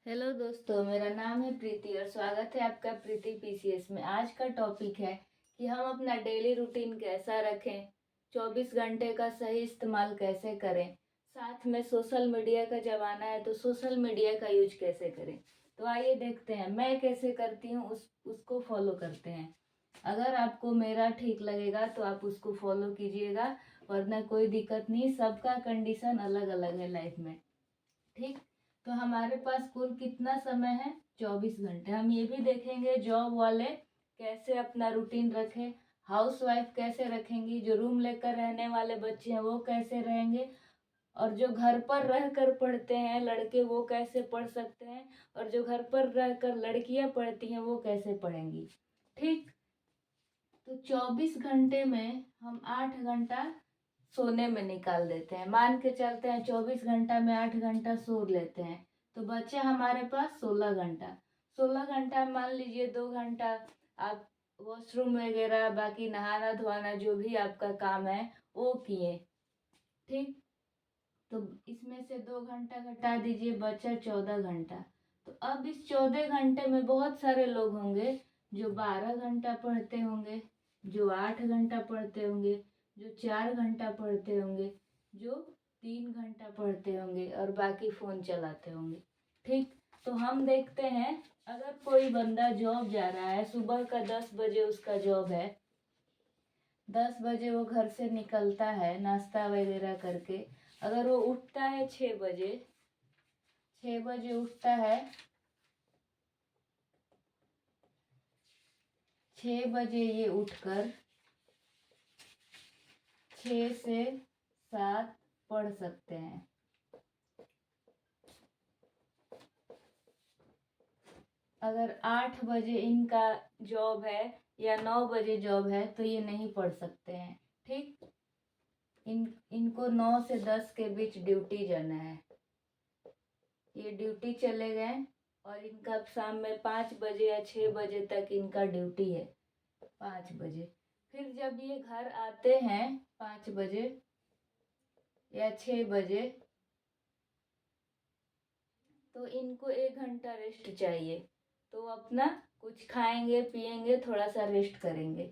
Hello दोस्तों, मेरा नाम है प्रीति और स्वागत है आपका प्रीति पीसीएस में। आज का टॉपिक है कि हम अपना डेली रूटीन कैसा रखें, 24 घंटे का सही इस्तेमाल कैसे करें, साथ में सोशल मीडिया का ज़माना है तो सोशल मीडिया का यूज कैसे करें। तो आइए देखते हैं मैं कैसे करती हूँ, उसको फॉलो करते हैं। अगर आपको मेरा ठीक लगेगा तो आप उसको फॉलो कीजिएगा, वरना कोई दिक्कत नहीं। सबका कंडीशन अलग अलग है लाइफ में, ठीक। तो हमारे पास कुल कितना समय है? 24 घंटे। हम ये भी देखेंगे जॉब वाले कैसे अपना रूटीन रखें, हाउस वाइफ कैसे रखेंगी, जो रूम लेकर रहने वाले बच्चे हैं वो कैसे रहेंगे, और जो घर पर रहकर पढ़ते हैं लड़के वो कैसे पढ़ सकते हैं, और जो घर पर रहकर लड़कियां पढ़ती हैं वो कैसे पढ़ेंगी, ठीक। तो 24 घंटे में हम 8 घंटा सोने में निकाल देते हैं। मान के चलते हैं 24 घंटा में 8 घंटा सो लेते हैं, तो बचे हमारे पास 16 घंटा। 16 घंटा मान लीजिए 2 घंटा आप वॉशरूम वगैरह, बाकी नहाना धोना जो भी आपका काम है वो किए, ठीक। तो इसमें से 2 घंटा घटा दीजिए, बचा 14 घंटा। तो अब इस 14 घंटे में बहुत सारे लोग होंगे जो 12 घंटा पढ़ते होंगे, जो 8 घंटा पढ़ते होंगे, जो 4 घंटा पढ़ते होंगे, जो 3 घंटा पढ़ते होंगे और बाकी फ़ोन चलाते होंगे, ठीक। तो हम देखते हैं, अगर कोई बंदा जॉब जा रहा है, सुबह का 10 बजे उसका जॉब है, 10 बजे वो घर से निकलता है नाश्ता वगैरह करके। अगर वो उठता है 6 बजे, 6 बजे उठता है, 6 बजे ये उठकर 6 से 7 पढ़ सकते हैं। अगर 8 बजे इनका जॉब है या 9 बजे जॉब है तो ये नहीं पढ़ सकते हैं, ठीक। इनको 9 से 10 के बीच ड्यूटी जाना है। ये ड्यूटी चले गए और इनका शाम में 5 बजे या 6 बजे तक इनका ड्यूटी है, 5 बजे। फिर जब ये घर आते हैं 5 बजे या 6 बजे, तो इनको 1 घंटा रेस्ट चाहिए। तो अपना कुछ खाएंगे पिएंगे, थोड़ा सा रेस्ट करेंगे,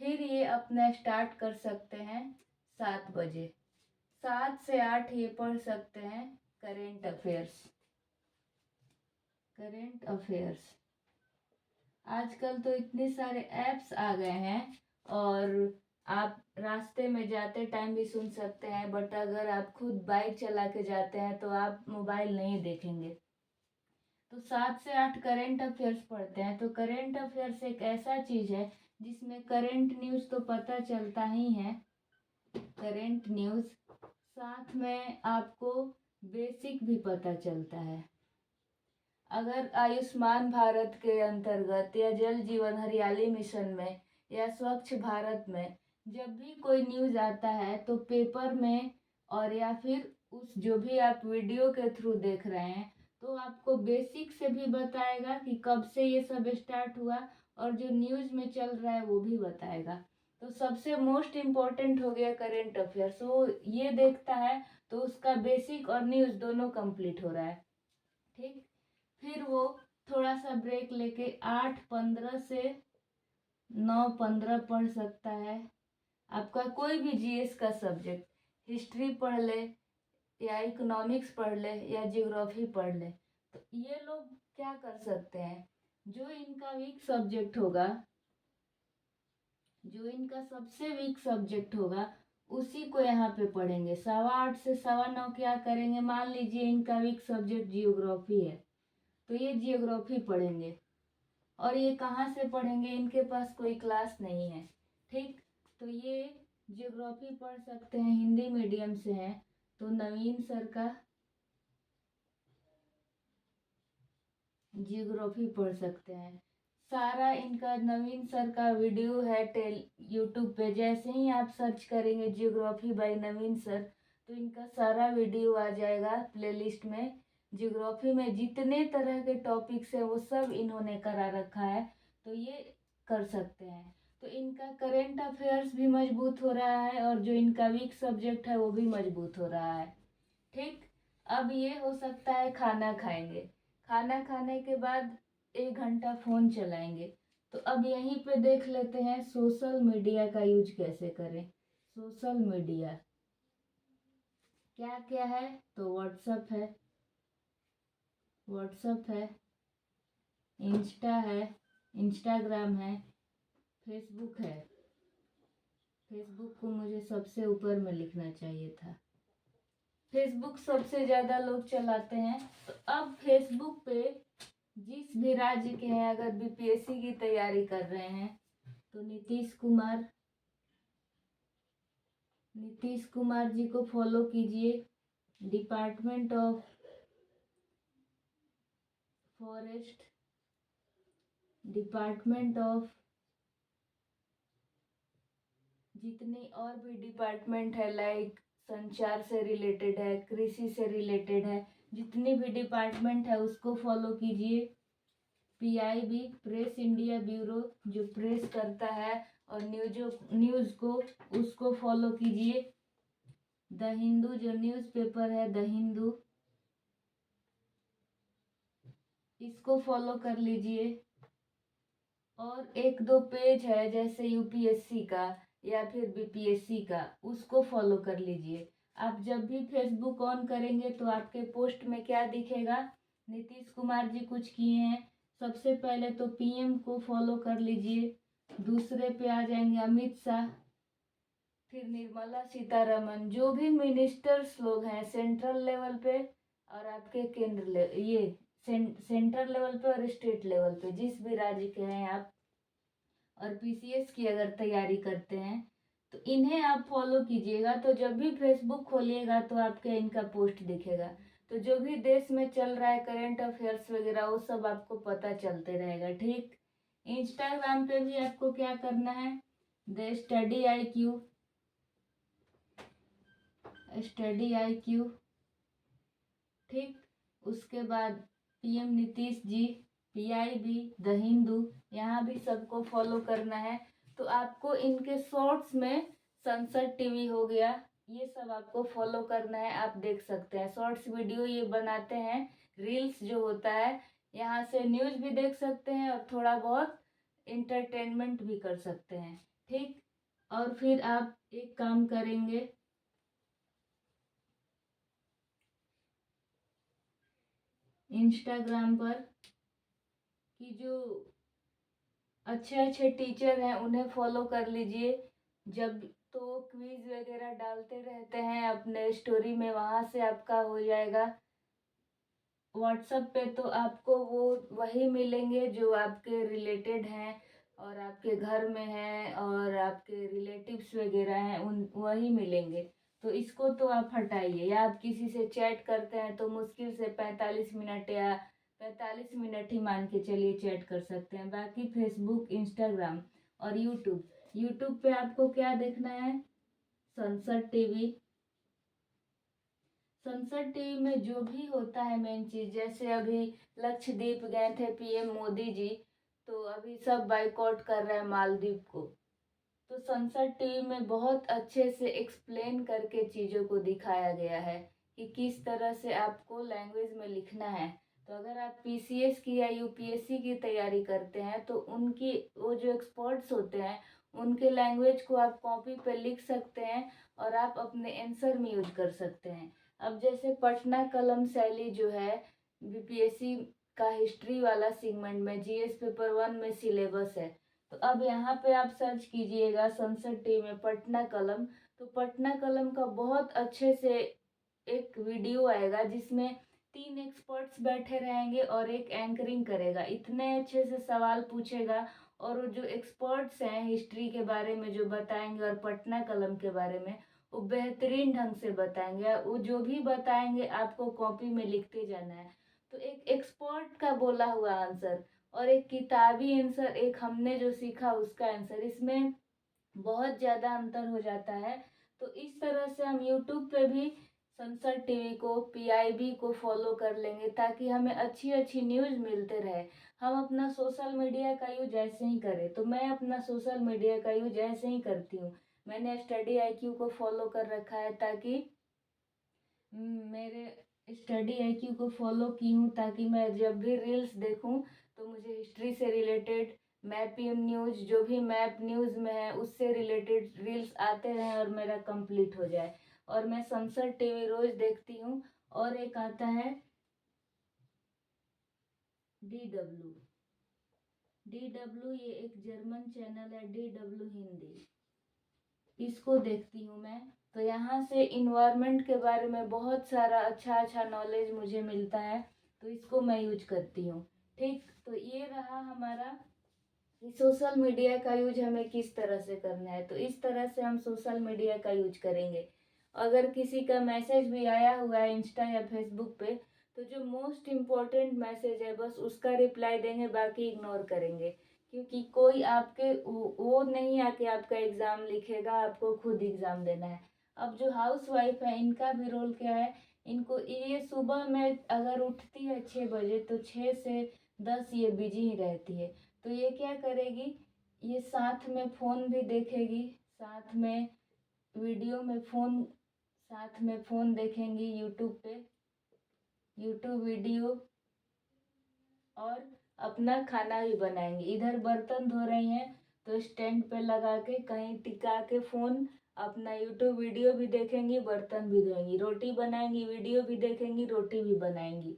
फिर ये अपना स्टार्ट कर सकते हैं 7 बजे। 7 से 8 ये पढ़ सकते हैं करेंट अफेयर्स। करेंट अफेयर्स आजकल तो इतने सारे ऐप्स आ गए हैं, और आप रास्ते में जाते टाइम भी सुन सकते हैं, बट अगर आप खुद बाइक चला के जाते हैं तो आप मोबाइल नहीं देखेंगे। तो 7 से 8 करेंट अफेयर्स पढ़ते हैं। तो करेंट अफेयर्स एक ऐसा चीज़ है जिसमें करेंट न्यूज़ तो पता चलता ही है, करेंट न्यूज़, साथ में आपको बेसिक भी पता चलता है। अगर आयुष्मान भारत के अंतर्गत या जल जीवन हरियाली मिशन में या स्वच्छ भारत में जब भी कोई न्यूज़ आता है तो पेपर में, और या फिर उस जो भी आप वीडियो के थ्रू देख रहे हैं, तो आपको बेसिक से भी बताएगा कि कब से ये सब स्टार्ट हुआ, और जो न्यूज़ में चल रहा है वो भी बताएगा। तो सबसे मोस्ट इम्पोर्टेंट हो गया करेंट अफेयर्स। वो ये देखता है तो उसका बेसिक और न्यूज़ दोनों कंप्लीट हो रहा है, ठीक। फिर वो थोड़ा सा ब्रेक लेके 8:15 से 9:15 पढ़ सकता है। आपका कोई भी जीएस का सब्जेक्ट, हिस्ट्री पढ़ ले या इकोनॉमिक्स पढ़ ले या जियोग्राफी पढ़ ले, तो ये लोग क्या कर सकते हैं, जो इनका वीक सब्जेक्ट होगा, जो इनका सबसे वीक सब्जेक्ट होगा उसी को यहाँ पे पढ़ेंगे। 8:15 से 9:15 क्या करेंगे, मान लीजिए इनका वीक सब्जेक्ट जियोग्राफी है तो ये जियोग्राफी पढ़ेंगे। और ये कहाँ से पढ़ेंगे, इनके पास कोई क्लास नहीं है, ठीक। तो ये जियोग्राफी पढ़ सकते हैं, हिंदी मीडियम से हैं तो नवीन सर का जियोग्राफी पढ़ सकते हैं। सारा इनका नवीन सर का वीडियो है यूट्यूब पे। जैसे ही आप सर्च करेंगे जियोग्राफी बाय नवीन सर तो इनका सारा वीडियो आ जाएगा प्लेलिस्ट में। जियोग्राफी में जितने तरह के टॉपिक्स हैं वो सब इन्होंने करा रखा है, तो ये कर सकते हैं। तो इनका करेंट अफेयर्स भी मजबूत हो रहा है और जो इनका वीक सब्जेक्ट है वो भी मजबूत हो रहा है, ठीक। अब ये हो सकता है खाना खाएंगे। खाना खाने के बाद 1 घंटा फ़ोन चलाएंगे। तो अब यहीं पे देख लेते हैं सोशल मीडिया का यूज कैसे करें। सोशल मीडिया क्या क्या है, तो व्हाट्सअप है, इंस्टा है, इंस्टाग्राम है, फेसबुक है। फेसबुक को मुझे सबसे ऊपर में लिखना चाहिए था। फेसबुक सबसे ज़्यादा लोग चलाते हैं। तो अब फेसबुक पे जिस भी राज्य के हैं, अगर बीपीएससी की तैयारी कर रहे हैं तो नीतीश कुमार जी को फॉलो कीजिए। Department of forest, department of, जितनी और भी डिपार्टमेंट है, लाइक संचार से रिलेटेड है, कृषि से रिलेटेड है, जितनी भी डिपार्टमेंट है उसको फॉलो कीजिए। पीआईबी, प्रेस इंडिया ब्यूरो, जो प्रेस करता है और न्यूज़ को, उसको फॉलो कीजिए। द हिंदू, जो न्यूज़पेपर है, द हिंदू, इसको फॉलो कर लीजिए। और एक दो पेज है जैसे यूपीएससी का या फिर बीपीएससी का, उसको फॉलो कर लीजिए। आप जब भी फेसबुक ऑन करेंगे तो आपके पोस्ट में क्या दिखेगा, नीतीश कुमार जी कुछ किए हैं। सबसे पहले तो पीएम को फॉलो कर लीजिए। दूसरे पे आ जाएंगे अमित शाह, फिर निर्मला सीतारमन, जो भी मिनिस्टर्स लोग हैं सेंट्रल लेवल पे और आपके सेंट्रल लेवल पे और स्टेट लेवल पे, जिस भी राज्य के हैं आप, और पीसीएस की अगर तैयारी करते हैं तो इन्हें आप फॉलो कीजिएगा। तो जब भी फेसबुक खोलिएगा तो आपके इनका पोस्ट दिखेगा। तो जो भी देश में चल रहा है, करंट अफेयर्स वगैरह, वो सब आपको पता चलते रहेगा। ठीक। इंस्टाग्राम पे भी आपको क्या करना है, द स्टडी आई क्यू। ठीक। उसके बाद PM Nitish ji, PIB, the Hindu, यहाँ भी सबको फॉलो करना है। तो आपको इनके शॉर्ट्स में संसद टीवी हो गया, ये सब आपको फॉलो करना है। आप देख सकते हैं शॉर्ट्स वीडियो ये बनाते हैं, रील्स जो होता है, यहाँ से न्यूज़ भी देख सकते हैं और थोड़ा बहुत इंटरटेनमेंट भी कर सकते हैं। ठीक। और फिर आप एक काम करेंगे, इंस्टाग्राम पर कि जो अच्छे अच्छे टीचर हैं उन्हें फॉलो कर लीजिए। जब तो क्विज वगैरह डालते रहते हैं अपने स्टोरी में, वहाँ से आपका हो जाएगा। व्हाट्सएप पे तो आपको वो वही मिलेंगे जो आपके रिलेटेड हैं और आपके घर में हैं और आपके रिलेटिव्स वगैरह हैं, उन वही मिलेंगे। तो इसको तो आप हटाइए। या आप किसी से चैट करते हैं तो मुश्किल से 45 मिनट या 45 मिनट ही मान के चलिए चैट कर सकते हैं। बाकी फेसबुक, इंस्टाग्राम और यूट्यूब पे आपको क्या देखना है, संसद टीवी। संसद टीवी में जो भी होता है मेन चीज, जैसे अभी लक्षद्वीप गए थे पीएम मोदी जी, तो अभी सब बाइकआउट कर रहे हैं मालदीव को। तो संसद टीवी में बहुत अच्छे से एक्सप्लेन करके चीज़ों को दिखाया गया है कि किस तरह से आपको लैंग्वेज में लिखना है। तो अगर आप पीसीएस की या यूपीएससी की तैयारी करते हैं तो उनकी वो जो एक्सपर्ट्स होते हैं उनके लैंग्वेज को आप कॉपी पे लिख सकते हैं और आप अपने आंसर में यूज कर सकते हैं। अब जैसे पटना कलम शैली जो है, बीपीएससी का हिस्ट्री वाला सेगमेंट में जीएस पेपर 1 में सिलेबस है। तो अब यहाँ पे आप सर्च कीजिएगा संसद टीवी में पटना कलम। तो पटना कलम का बहुत अच्छे से एक वीडियो आएगा जिसमें 3 एक्सपर्ट्स बैठे रहेंगे और एक एंकरिंग करेगा, इतने अच्छे से सवाल पूछेगा। और वो जो एक्सपर्ट्स हैं हिस्ट्री के बारे में जो बताएंगे और पटना कलम के बारे में, वो बेहतरीन ढंग से बताएंगे। वो जो भी बताएंगे आपको कॉपी में लिखते जाना है। तो एक एक्सपर्ट का बोला हुआ आंसर और एक किताबी आंसर, एक हमने जो सीखा उसका आंसर, इसमें बहुत ज़्यादा अंतर हो जाता है। तो इस तरह से हम यूट्यूब पे भी संसद टीवी को, पीआईबी को फॉलो कर लेंगे ताकि हमें अच्छी अच्छी न्यूज़ मिलते रहे। हम अपना सोशल मीडिया का यूज ऐसे ही करें। तो मैं अपना सोशल मीडिया का यूज ऐसे ही करती हूँ। मैंने स्टडी आईक्यू को फॉलो कर रखा है ताकि मेरे स्टडी आईक्यू को फॉलो की हूँ, ताकि मैं जब भी रील्स देखूँ तो मुझे हिस्ट्री से रिलेटेड, मैप न्यूज़, जो भी मैप न्यूज़ में है उससे रिलेटेड रील्स आते रहें और मेरा कंप्लीट हो जाए। और मैं संसद टीवी रोज देखती हूँ। और एक आता है DW। DW ये एक जर्मन चैनल है, DW हिंदी, इसको देखती हूँ मैं। तो यहाँ से इन्वायरमेंट के बारे में बहुत सारा अच्छा अच्छा नॉलेज मुझे मिलता है, तो इसको मैं यूज करती हूँ। ठीक, तो ये रहा हमारा कि सोशल मीडिया का यूज हमें किस तरह से करना है। तो इस तरह से हम सोशल मीडिया का यूज करेंगे। अगर किसी का मैसेज भी आया हुआ है इंस्टा या फेसबुक पे, तो जो मोस्ट इम्पोर्टेंट मैसेज है बस उसका रिप्लाई देंगे, बाकी इग्नोर करेंगे। क्योंकि कोई आपके वो नहीं आके आपका एग्ज़ाम लिखेगा, आपको खुद एग्ज़ाम देना है। अब जो हाउस वाइफ है इनका भी रोल क्या है, इनको ये सुबह में अगर उठती है 6 बजे, तो 6 से 10 ये बिजी ही रहती है। तो ये क्या करेगी, ये साथ में फ़ोन भी देखेगी, साथ में वीडियो में फ़ोन, साथ में फ़ोन देखेंगी यूट्यूब पे, यूट्यूब वीडियो, और अपना खाना भी बनाएंगी। इधर बर्तन धो रही हैं तो स्टैंड पे लगा के कहीं टिका के फ़ोन, अपना यूट्यूब वीडियो भी देखेंगी, बर्तन भी धोएंगी, रोटी बनाएंगी, वीडियो भी देखेंगी, रोटी भी बनाएंगी।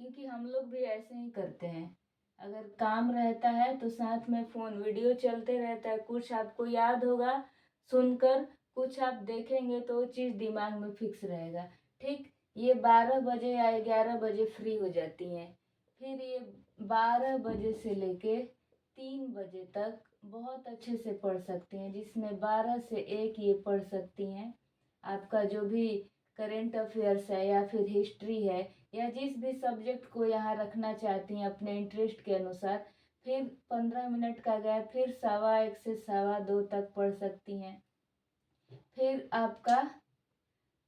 क्योंकि हम लोग भी ऐसे ही करते हैं। अगर काम रहता है तो साथ में फ़ोन वीडियो चलते रहता है, कुछ आपको याद होगा सुनकर, कुछ आप देखेंगे तो वो चीज़ दिमाग में फिक्स रहेगा। ठीक, ये 12 बजे या 11 बजे फ्री हो जाती हैं। फिर ये 12 बजे से लेके 3 बजे तक बहुत अच्छे से पढ़ सकती हैं, जिसमें 12 से 1 ये पढ़ सकती हैं। आपका जो भी करेंट अफेयर्स है या फिर हिस्ट्री है, या जिस भी सब्जेक्ट को यहाँ रखना चाहती हैं अपने इंटरेस्ट के अनुसार। फिर 15 मिनट का गैप, फिर 1:15 से 2:15 तक पढ़ सकती हैं। फिर आपका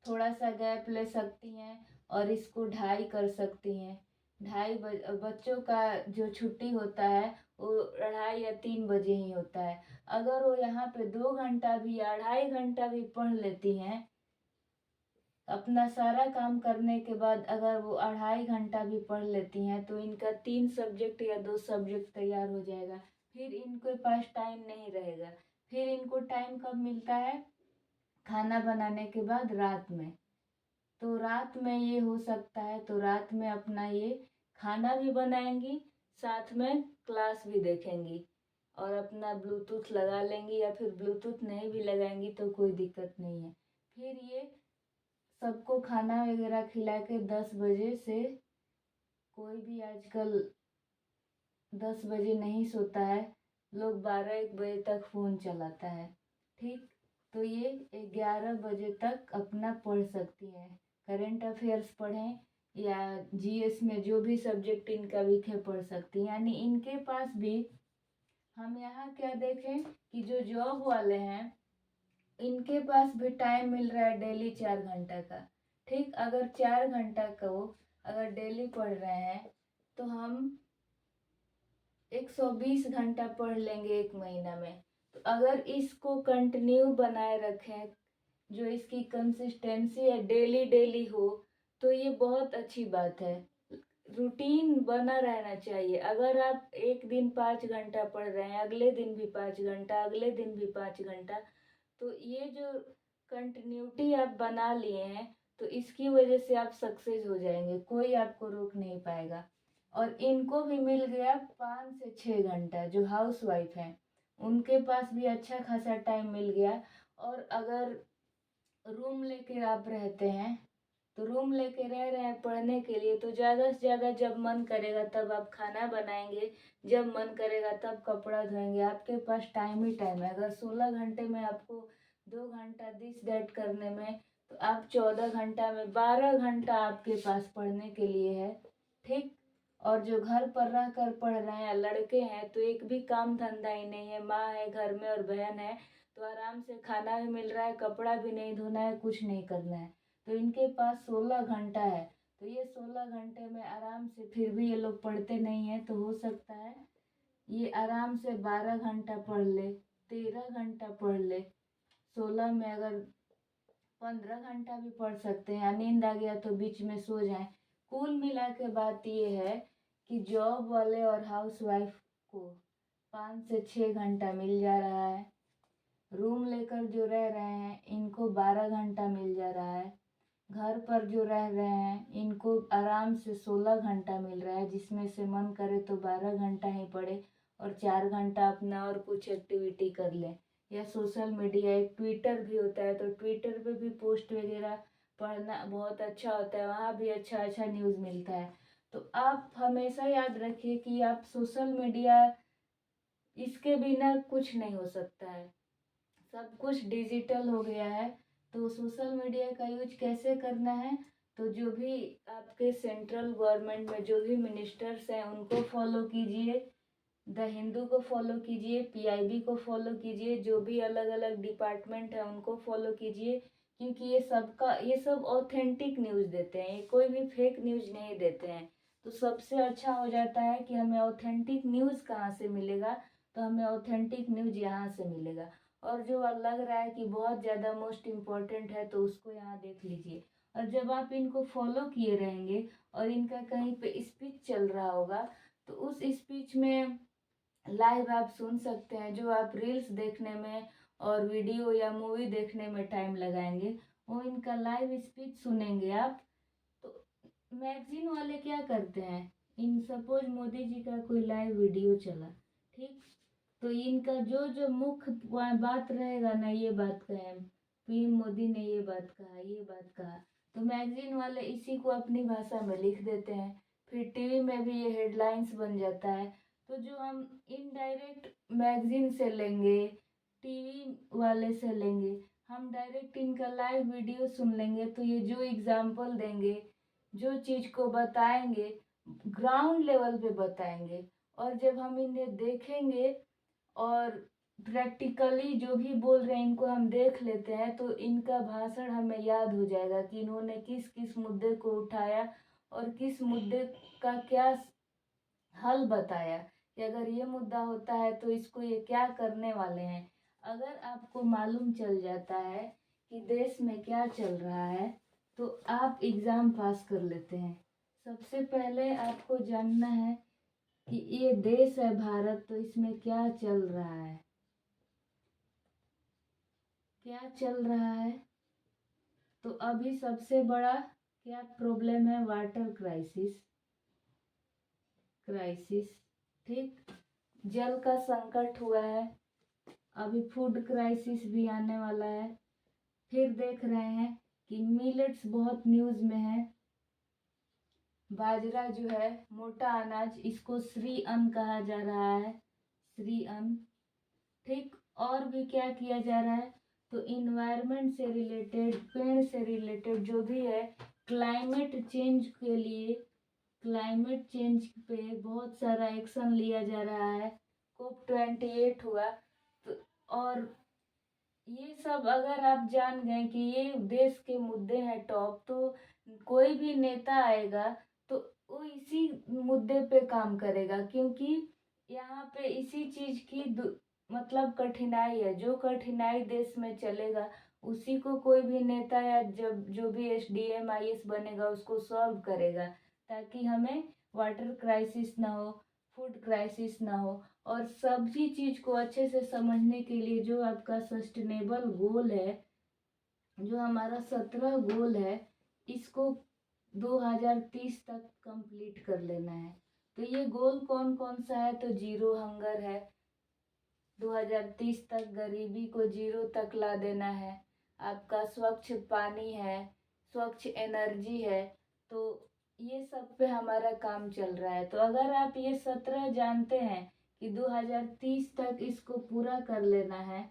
थोड़ा सा गैप ले सकती हैं और इसको 2:30 कर सकती हैं। 2:30 बच्चों का जो छुट्टी होता है वो 2:30 या 3 बजे ही होता है। अगर वो यहाँ पे 2 घंटा भी या 2:30 घंटा भी पढ़ लेती हैं, अपना सारा काम करने के बाद अगर वो 2:30 घंटा भी पढ़ लेती हैं, तो इनका 3 सब्जेक्ट या 2 सब्जेक्ट तैयार हो जाएगा। फिर इनके पास टाइम नहीं रहेगा। फिर इनको टाइम कब मिलता है, खाना बनाने के बाद रात में। तो रात में ये हो सकता है, तो रात में अपना ये खाना भी बनाएंगी, साथ में क्लास भी देखेंगी, और अपना ब्लूटूथ लगा लेंगी, या फिर ब्लूटूथ नहीं भी लगाएंगी तो कोई दिक्कत नहीं है। फिर ये सबको खाना वगैरह खिला के 10 बजे से, कोई भी आजकल 10 बजे नहीं सोता है, लोग 12-1 बजे तक फ़ोन चलाता है। ठीक, तो ये 11 बजे तक अपना पढ़ सकती हैं। करेंट अफेयर्स पढ़ें या जीएस में जो भी सब्जेक्ट इनका वीक है पढ़ सकती हैं। यानी इनके पास भी, हम यहाँ क्या देखें कि जो जॉब वाले हैं इनके पास भी टाइम मिल रहा है डेली 4 घंटा का। ठीक, अगर 4 घंटा का वो अगर डेली पढ़ रहे हैं, तो हम 120 घंटा पढ़ लेंगे एक महीना में। तो अगर इसको कंटिन्यू बनाए रखें, जो इसकी कंसिस्टेंसी है डेली डेली हो, तो ये बहुत अच्छी बात है। रूटीन बना रहना चाहिए। अगर आप एक दिन 5 घंटा पढ़ रहे हैं, अगले दिन भी 5 घंटा, अगले दिन भी 5 घंटा, तो ये जो कंटिन्यूटी आप बना लिए हैं, तो इसकी वजह से आप सक्सेस हो जाएंगे, कोई आपको रोक नहीं पाएगा। और इनको भी मिल गया 5 से 6 घंटा, जो हाउस वाइफ हैं उनके पास भी अच्छा खासा टाइम मिल गया। और अगर रूम लेके आप रहते हैं, तो रूम लेके रह रहे हैं पढ़ने के लिए, तो ज़्यादा से ज़्यादा जब मन करेगा तब आप खाना बनाएंगे, जब मन करेगा तब कपड़ा धोएंगे। आपके पास टाइम ही टाइम है। अगर 16 घंटे में आपको 2 घंटा दिस दैट करने में, तो आप 14 घंटा में 12 घंटा आपके पास पढ़ने के लिए है। ठीक, और जो घर पर रह कर पढ़ रहे हैं लड़के हैं, तो एक भी काम धंधा ही नहीं है, माँ है घर में और बहन है, तो आराम से खाना भी मिल रहा है, कपड़ा भी नहीं धोना है, कुछ नहीं करना है। तो इनके पास 16 घंटा है। तो ये 16 घंटे में आराम से, फिर भी ये लोग पढ़ते नहीं हैं, तो हो सकता है ये आराम से 12 घंटा पढ़ ले, 13 घंटा पढ़ ले। 16 में अगर 15 घंटा भी पढ़ सकते हैं, या नींद आ गया तो बीच में सो जाएं। कुल मिला के बात ये है कि जॉब वाले और हाउस वाइफ को 5 से 6 घंटा मिल जा रहा है। रूम लेकर जो रह रहे हैं इनको 12 घंटा मिल जा रहा है। घर पर जो रह रहे हैं इनको आराम से 16 घंटा मिल रहा है, जिसमें से मन करे तो 12 घंटा ही पढ़े और 4 घंटा अपना और कुछ एक्टिविटी कर ले। या सोशल मीडिया, एक ट्विटर भी होता है, तो ट्विटर पे भी पोस्ट वगैरह पढ़ना बहुत अच्छा होता है, वहाँ भी अच्छा अच्छा न्यूज़ मिलता है। तो आप हमेशा याद रखिए कि आप सोशल मीडिया, इसके बिना कुछ नहीं हो सकता है। सब कुछ डिजिटल हो गया है। तो सोशल मीडिया का यूज कैसे करना है, तो जो भी आपके सेंट्रल गवर्नमेंट में जो भी मिनिस्टर्स हैं उनको फॉलो कीजिए, द हिंदू को फॉलो कीजिए, पीआईबी को फॉलो कीजिए, जो भी अलग अलग डिपार्टमेंट है उनको फॉलो कीजिए, क्योंकि ये सब ऑथेंटिक न्यूज़ देते हैं, ये कोई भी फेक न्यूज़ नहीं देते हैं। तो सबसे अच्छा हो जाता है कि हमें ऑथेंटिक न्यूज़ कहाँ से मिलेगा, तो हमें ऑथेंटिक न्यूज़ यहाँ से मिलेगा। और जो लग रहा है कि बहुत ज़्यादा मोस्ट इम्पॉर्टेंट है तो उसको यहाँ देख लीजिए। और जब आप इनको फॉलो किए रहेंगे और इनका कहीं पे स्पीच चल रहा होगा, तो उस स्पीच में लाइव आप सुन सकते हैं। जो आप रील्स देखने में और वीडियो या मूवी देखने में टाइम लगाएंगे, वो इनका लाइव स्पीच सुनेंगे आप। तो मैगजीन वाले क्या करते हैं, इन सपोज मोदी जी का कोई लाइव वीडियो चला, ठीक, तो इनका जो जो मुख्य बात रहेगा ना, ये बात कहे पीएम मोदी ने ये बात कहा, ये बात कहा, तो मैगजीन वाले इसी को अपनी भाषा में लिख देते हैं। फिर टीवी में भी ये हेडलाइंस बन जाता है। तो जो हम इनडायरेक्ट मैगजीन से लेंगे, टीवी वाले से लेंगे, हम डायरेक्ट इनका लाइव वीडियो सुन लेंगे, तो ये जो एग्जाम्पल देंगे, जो चीज़ को बताएंगे, ग्राउंड लेवल पे बताएंगे। और जब हम इन्हें देखेंगे और प्रैक्टिकली जो भी बोल रहे हैं इनको हम देख लेते हैं, तो इनका भाषण हमें याद हो जाएगा कि इन्होंने किस किस मुद्दे को उठाया और किस मुद्दे का क्या हल बताया, कि अगर ये मुद्दा होता है तो इसको ये क्या करने वाले हैं। अगर आपको मालूम चल जाता है कि देश में क्या चल रहा है, तो आप एग्ज़ाम पास कर लेते हैं। सबसे पहले आपको जानना है कि ये देश है भारत, तो इसमें क्या चल रहा है, क्या चल रहा है। तो अभी सबसे बड़ा क्या प्रॉब्लम है, वाटर क्राइसिस, ठीक, जल का संकट हुआ है, अभी फूड क्राइसिस भी आने वाला है। फिर देख रहे हैं कि मिलेट्स बहुत न्यूज़ में है। बाजरा जो है मोटा अनाज, इसको श्री अन्न कहा जा रहा है, श्री अन्न, ठीक। और भी क्या किया जा रहा है, तो इन्वायरमेंट से रिलेटेड, पेड़ से रिलेटेड जो भी है, क्लाइमेट चेंज के लिए, क्लाइमेट चेंज पे बहुत सारा एक्शन लिया जा रहा है। COP28 हुआ। तो और ये सब अगर आप जान गए कि ये देश के मुद्दे हैं टॉप, तो कोई भी नेता आएगा तो वो इसी मुद्दे पे काम करेगा, क्योंकि यहाँ पे इसी चीज की मतलब कठिनाई है। जो कठिनाई देश में चलेगा उसी को कोई भी नेता या जब जो भी SDM IS बनेगा उसको सॉल्व करेगा, ताकि हमें वाटर क्राइसिस ना हो, फूड क्राइसिस ना हो। और सभी चीज को अच्छे से समझने के लिए जो आपका सस्टेनेबल गोल है, जो हमारा 17 गोल है, इसको 2030 तक कंप्लीट कर लेना है। तो ये गोल कौन कौन सा है, तो जीरो हंगर है, 2030 तक गरीबी को जीरो तक ला देना है। आपका स्वच्छ पानी है, स्वच्छ एनर्जी है। तो ये सब पे हमारा काम चल रहा है। तो अगर आप ये 17 जानते हैं कि 2030 तक इसको पूरा कर लेना है,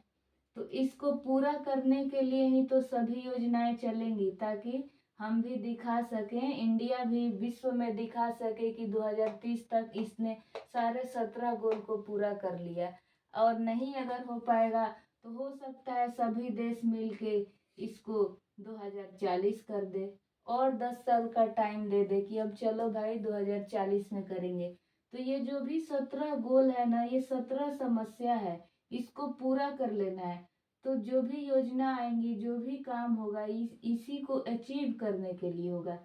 तो इसको पूरा करने के लिए ही तो सभी योजनाएं चलेंगी, ताकि हम भी दिखा सकें, इंडिया भी विश्व में दिखा सके कि 2030 तक इसने सारे 17 गोल को पूरा कर लिया। और नहीं अगर हो पाएगा तो हो सकता है सभी देश मिलके इसको 2040 कर दे, और 10 साल का टाइम दे दे कि अब चलो भाई 2040 में करेंगे। तो ये जो भी 17 गोल है ना, ये 17 समस्या है, इसको पूरा कर लेना है। तो जो भी योजना आएंगी, जो भी काम होगा, इसी को अचीव करने के लिए होगा।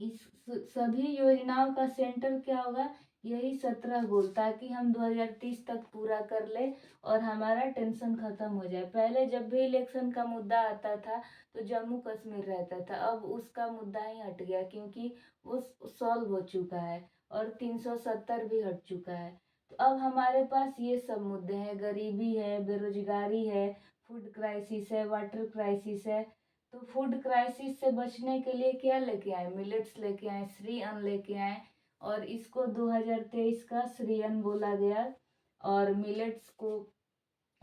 इस सभी योजनाओं का सेंटर क्या होगा? यही 17 गोल, ताकि हम 2030 तक पूरा कर ले और हमारा टेंशन खत्म हो जाए। पहले जब भी इलेक्शन का मुद्दा आता था तो जम्मू कश्मीर रहता था, अब उसका मुद्दा ही हट गया, क्योंकि वो सॉल्व हो चुका है और 370 भी हट चुका है। तो अब हमारे पास ये सब मुद्दे हैं, गरीबी है, बेरोजगारी है, फूड क्राइसिस है, वाटर क्राइसिस है। तो फूड क्राइसिस से बचने के लिए क्या लेके आए? मिलेट्स लेके आए, श्री अन्न लेके आए, और इसको 2023 का श्री अन्न बोला गया। और मिलेट्स को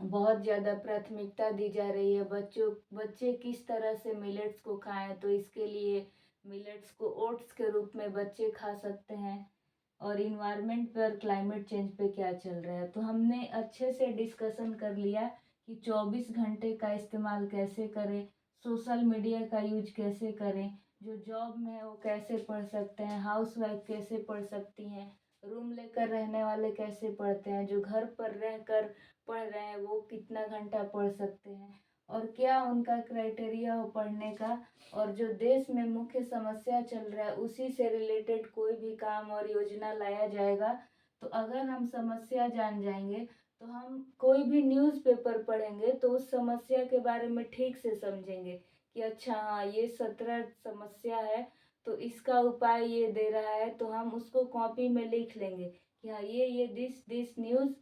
बहुत ज़्यादा प्राथमिकता दी जा रही है। बच्चे किस तरह से मिलेट्स को खाएं, तो इसके लिए मिलेट्स को ओट्स के रूप में बच्चे खा सकते हैं। और इन्वायरमेंट पर, क्लाइमेट चेंज पे क्या चल रहा है, तो हमने अच्छे से डिस्कशन कर लिया कि 24 घंटे का इस्तेमाल कैसे करें, सोशल मीडिया का यूज कैसे करें, जो जॉब में है वो कैसे पढ़ सकते हैं, हाउस वाइफ कैसे पढ़ सकती हैं, रूम लेकर रहने वाले कैसे पढ़ते हैं, जो घर पर रहकर पढ़ रहे हैं वो कितना घंटा पढ़ सकते हैं, और क्या उनका क्राइटेरिया हो पढ़ने का। और जो देश में मुख्य समस्या चल रहा है उसी से रिलेटेड कोई भी काम और योजना लाया जाएगा। तो अगर हम समस्या जान जाएंगे तो हम कोई भी न्यूज़पेपर पढ़ेंगे तो उस समस्या के बारे में ठीक से समझेंगे कि अच्छा हाँ, ये 17 समस्या है, तो इसका उपाय ये दे रहा है, तो हम उसको कॉपी में लिख लेंगे कि हाँ, ये this news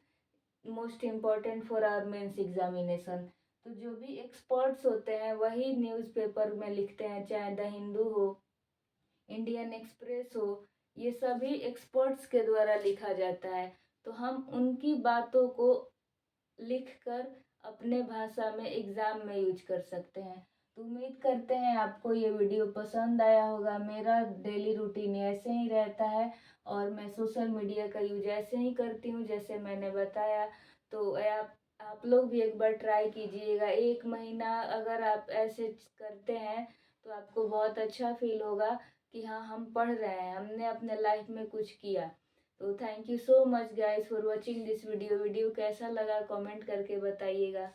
most important for our mains examination. तो जो भी एक्सपर्ट्स होते हैं वही न्यूज़पेपर में लिखते हैं, चाहे द हिंदू हो, इंडियन एक्सप्रेस हो, ये सभी एक्सपर्ट्स के द्वारा लिखा जाता है। तो हम उनकी बातों को लिखकर अपने भाषा में एग्जाम में यूज कर सकते हैं। तो उम्मीद करते हैं आपको ये वीडियो पसंद आया होगा। मेरा डेली रूटीन ऐसे ही रहता है और मैं सोशल मीडिया का यूज ऐसे ही करती हूँ जैसे मैंने बताया। तो आप लोग भी एक बार ट्राई कीजिएगा। 1 महीना अगर आप ऐसे करते हैं तो आपको बहुत अच्छा फील होगा कि हाँ, हम पढ़ रहे हैं, हमने अपने लाइफ में कुछ किया। तो thank you so much guys for watching this video. Video कैसा लगा कमेंट करके बताइएगा।